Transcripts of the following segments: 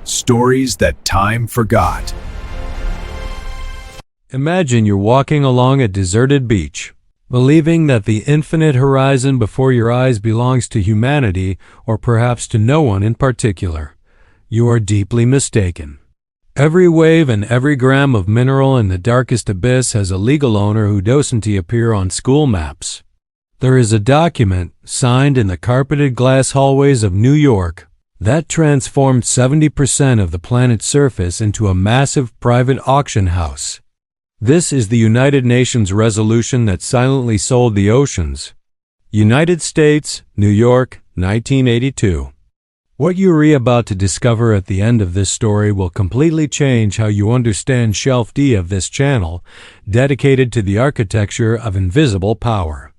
Stories that time forgot. Imagine you're walking along a deserted beach, believing that the infinite horizon before your eyes belongs to humanity or perhaps to no one in particular. You are deeply mistaken. Every wave and every gram of mineral in the darkest abyss has a legal owner who doesn't appear on school maps. There is a document, signed in the carpeted glass hallways of New York, that transformed 70% of the planet's surface into a massive private auction house. This is the United Nations resolution that silently sold the oceans. United States, New York, 1982. What you're about to discover at the end of this story will completely change how you understand Shelf D of this channel, dedicated to the architecture of invisible power.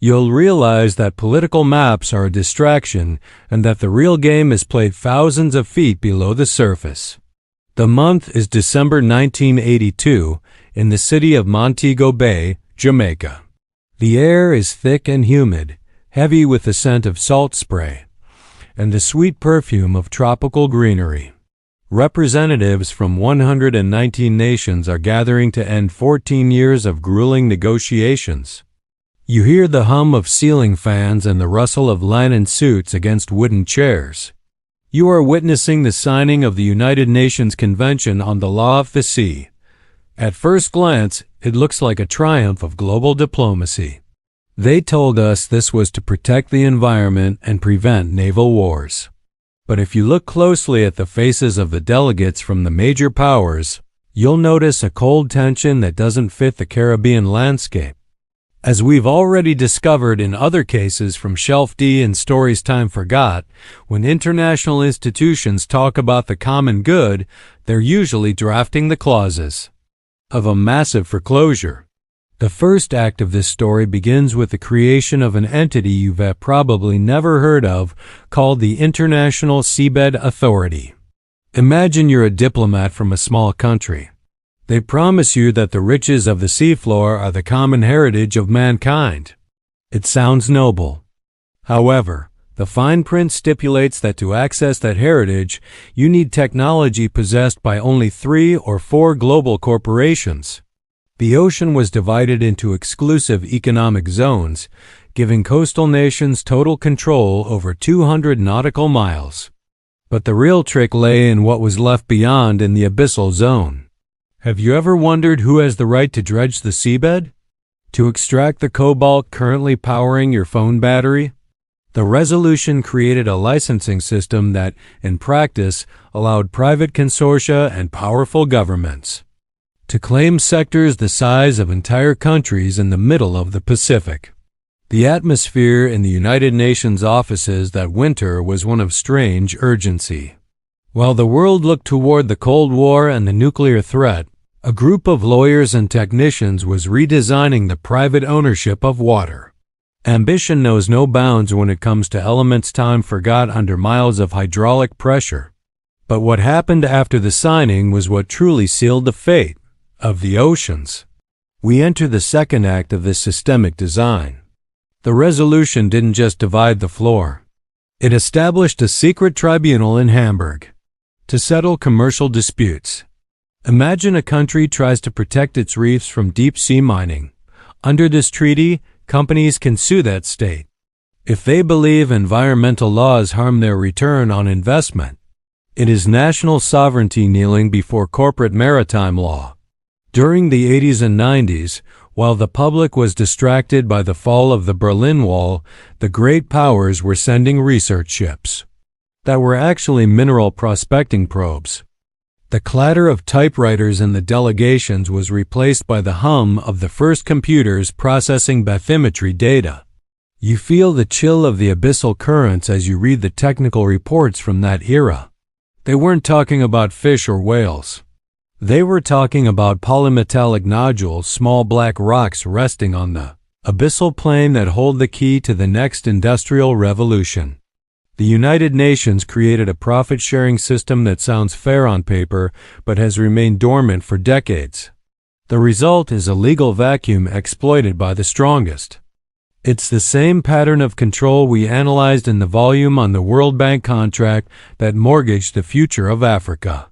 You'll realize that political maps are a distraction and that the real game is played thousands of feet below the surface. The month is December 1982 in the city of Montego Bay, Jamaica. The air is thick and humid, heavy with the scent of salt spray, and the sweet perfume of tropical greenery. Representatives from 119 nations are gathering to end 14 years of grueling negotiations. You hear the hum of ceiling fans and the rustle of linen suits against wooden chairs. You are witnessing the signing of the United Nations Convention on the Law of the Sea. At first glance, it looks like a triumph of global diplomacy. They told us this was to protect the environment and prevent naval wars. But if you look closely at the faces of the delegates from the major powers, you'll notice a cold tension that doesn't fit the Caribbean landscape. As we've already discovered in other cases from Shelf D and Stories Time Forgot, when international institutions talk about the common good, they're usually drafting the clauses of a massive foreclosure. The first act of this story begins with the creation of an entity you've probably never heard of called the International Seabed Authority. Imagine you're a diplomat from a small country. They promise you that the riches of the seafloor are the common heritage of mankind. It sounds noble. However, the fine print stipulates that to access that heritage, you need technology possessed by only 3 or 4 global corporations. The ocean was divided into exclusive economic zones, giving coastal nations total control over 200 nautical miles. But the real trick lay in what was left beyond in the abyssal zone. Have you ever wondered who has the right to dredge the seabed? To extract the cobalt currently powering your phone battery? The resolution created a licensing system that, in practice, allowed private consortia and powerful governments to claim sectors the size of entire countries in the middle of the Pacific. The atmosphere in the United Nations offices that winter was one of strange urgency. While the world looked toward the Cold War and the nuclear threat, a group of lawyers and technicians was redesigning the private ownership of water. Ambition knows no bounds when it comes to elements time forgot under miles of hydraulic pressure. But what happened after the signing was what truly sealed the fate of the oceans. We enter the second act of this systemic design. The resolution didn't just divide the floor. It established a secret tribunal in Hamburg to settle commercial disputes. Imagine a country tries to protect its reefs from deep-sea mining. Under this treaty, companies can sue that state if they believe environmental laws harm their return on investment. It is national sovereignty kneeling before corporate maritime law. During the 80s and 90s, while the public was distracted by the fall of the Berlin Wall, the great powers were sending research ships that were actually mineral prospecting probes. The clatter of typewriters in the delegations was replaced by the hum of the first computers processing bathymetry data. You feel the chill of the abyssal currents as you read the technical reports from that era. They weren't talking about fish or whales. They were talking about polymetallic nodules, small black rocks resting on the abyssal plain that hold the key to the next industrial revolution. The United Nations created a profit-sharing system that sounds fair on paper, but has remained dormant for decades. The result is a legal vacuum exploited by the strongest. It's the same pattern of control we analyzed in the volume on the World Bank contract that mortgaged the future of Africa.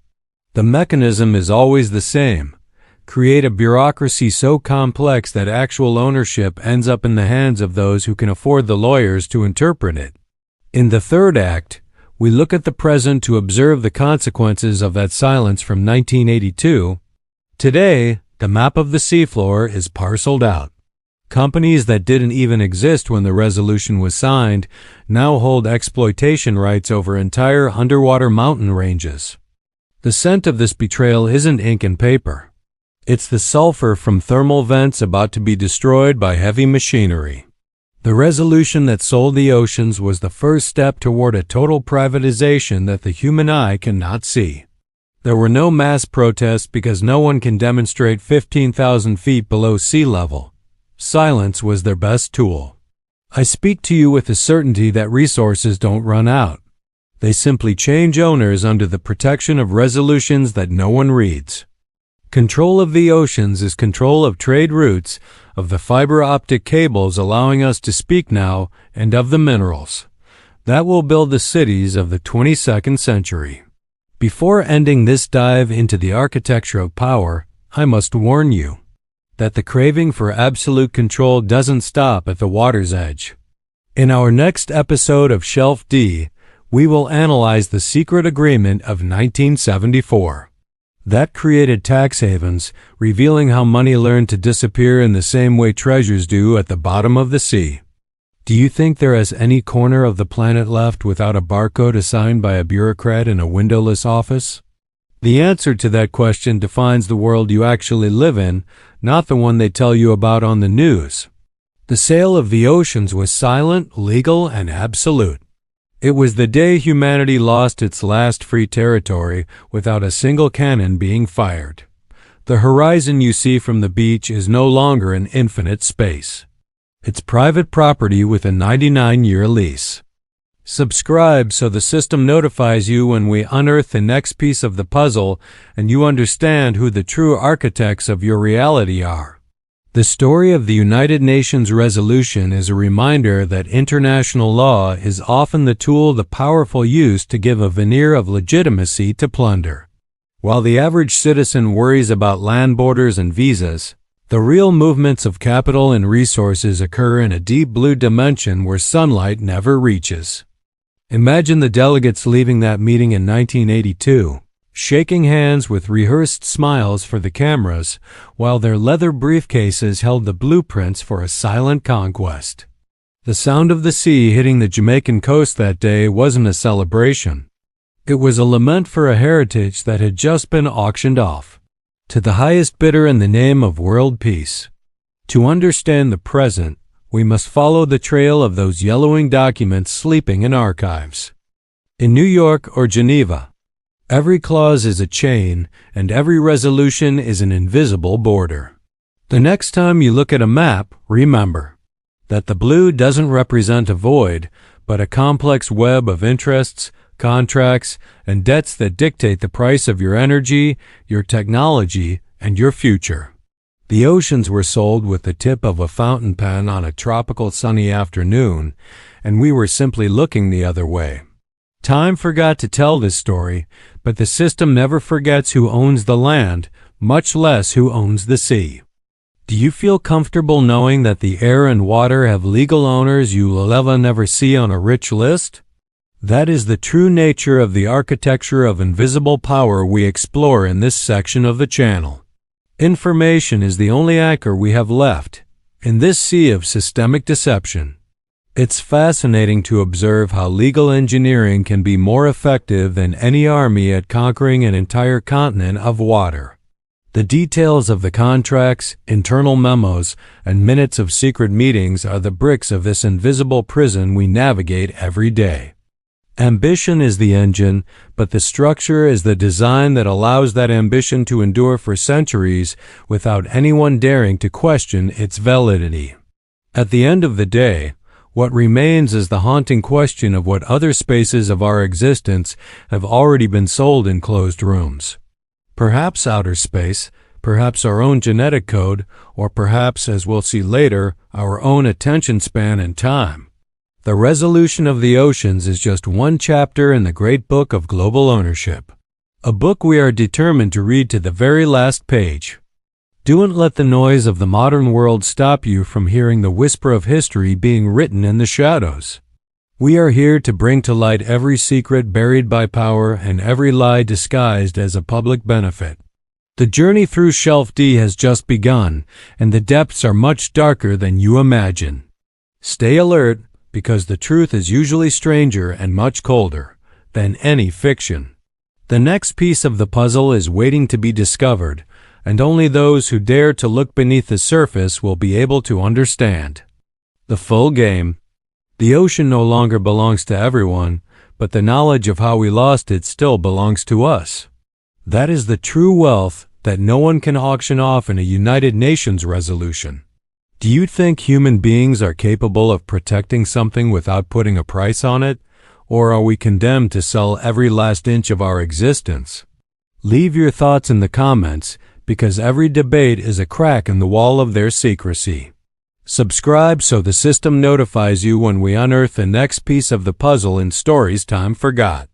The mechanism is always the same. Create a bureaucracy so complex that actual ownership ends up in the hands of those who can afford the lawyers to interpret it. In the third act, we look at the present to observe the consequences of that silence from 1982. Today, the map of the seafloor is parceled out. Companies that didn't even exist when the resolution was signed now hold exploitation rights over entire underwater mountain ranges. The scent of this betrayal isn't ink and paper. It's the sulfur from thermal vents about to be destroyed by heavy machinery. The resolution that sold the oceans was the first step toward a total privatization that the human eye cannot see. There were no mass protests because no one can demonstrate 15,000 feet below sea level. Silence was their best tool. I speak to you with the certainty that resources don't run out. They simply change owners under the protection of resolutions that no one reads. Control of the oceans is control of trade routes, of the fiber optic cables allowing us to speak now, and of the minerals. That will build the cities of the 22nd century. Before ending this dive into the architecture of power, I must warn you that the craving for absolute control doesn't stop at the water's edge. In our next episode of Shelf D, we will analyze the secret agreement of 1974. That created tax havens, revealing how money learned to disappear in the same way treasures do at the bottom of the sea. Do you think there is any corner of the planet left without a barcode assigned by a bureaucrat in a windowless office? The answer to that question defines the world you actually live in, not the one they tell you about on the news. The sale of the oceans was silent, legal, and absolute. It was the day humanity lost its last free territory without a single cannon being fired. The horizon you see from the beach is no longer an infinite space. It's private property with a 99-year lease. Subscribe so the system notifies you when we unearth the next piece of the puzzle and you understand who the true architects of your reality are. The story of the United Nations resolution is a reminder that international law is often the tool the powerful use to give a veneer of legitimacy to plunder. While the average citizen worries about land borders and visas, the real movements of capital and resources occur in a deep blue dimension where sunlight never reaches. Imagine the delegates leaving that meeting in 1982, shaking hands with rehearsed smiles for the cameras, while their leather briefcases held the blueprints for a silent conquest. The sound of the sea hitting the Jamaican coast that day wasn't a celebration. It was a lament for a heritage that had just been auctioned off to the highest bidder in the name of world peace. To understand the present, we must follow the trail of those yellowing documents sleeping in archives. In New York or Geneva, every clause is a chain, and every resolution is an invisible border. The next time you look at a map, remember that the blue doesn't represent a void, but a complex web of interests, contracts, and debts that dictate the price of your energy, your technology, and your future. The oceans were sold with the tip of a fountain pen on a tropical sunny afternoon, and we were simply looking the other way. Time forgot to tell this story, but the system never forgets who owns the land, much less who owns the sea. Do you feel comfortable knowing that the air and water have legal owners you will never see on a rich list? That is the true nature of the architecture of invisible power we explore in this section of the channel. Information is the only anchor we have left in this sea of systemic deception. It's fascinating to observe how legal engineering can be more effective than any army at conquering an entire continent of water. The details of the contracts, internal memos, and minutes of secret meetings are the bricks of this invisible prison we navigate every day. Ambition is the engine, but the structure is the design that allows that ambition to endure for centuries without anyone daring to question its validity. At the end of the day, what remains is the haunting question of what other spaces of our existence have already been sold in closed rooms. Perhaps outer space, perhaps our own genetic code, or perhaps, as we'll see later, our own attention span and time. The resolution of the oceans is just one chapter in the great book of global ownership, a book we are determined to read to the very last page. Don't let the noise of the modern world stop you from hearing the whisper of history being written in the shadows. We are here to bring to light every secret buried by power and every lie disguised as a public benefit. The journey through Shelf D has just begun, and the depths are much darker than you imagine. Stay alert, because the truth is usually stranger and much colder than any fiction. The next piece of the puzzle is waiting to be discovered, and only those who dare to look beneath the surface will be able to understand the full game. The ocean no longer belongs to everyone, but the knowledge of how we lost it still belongs to us. That is the true wealth that no one can auction off in a United Nations resolution. Do you think human beings are capable of protecting something without putting a price on it? Or are we condemned to sell every last inch of our existence? Leave your thoughts in the comments, because every debate is a crack in the wall of their secrecy. Subscribe so the system notifies you when we unearth the next piece of the puzzle in Stories Time Forgot.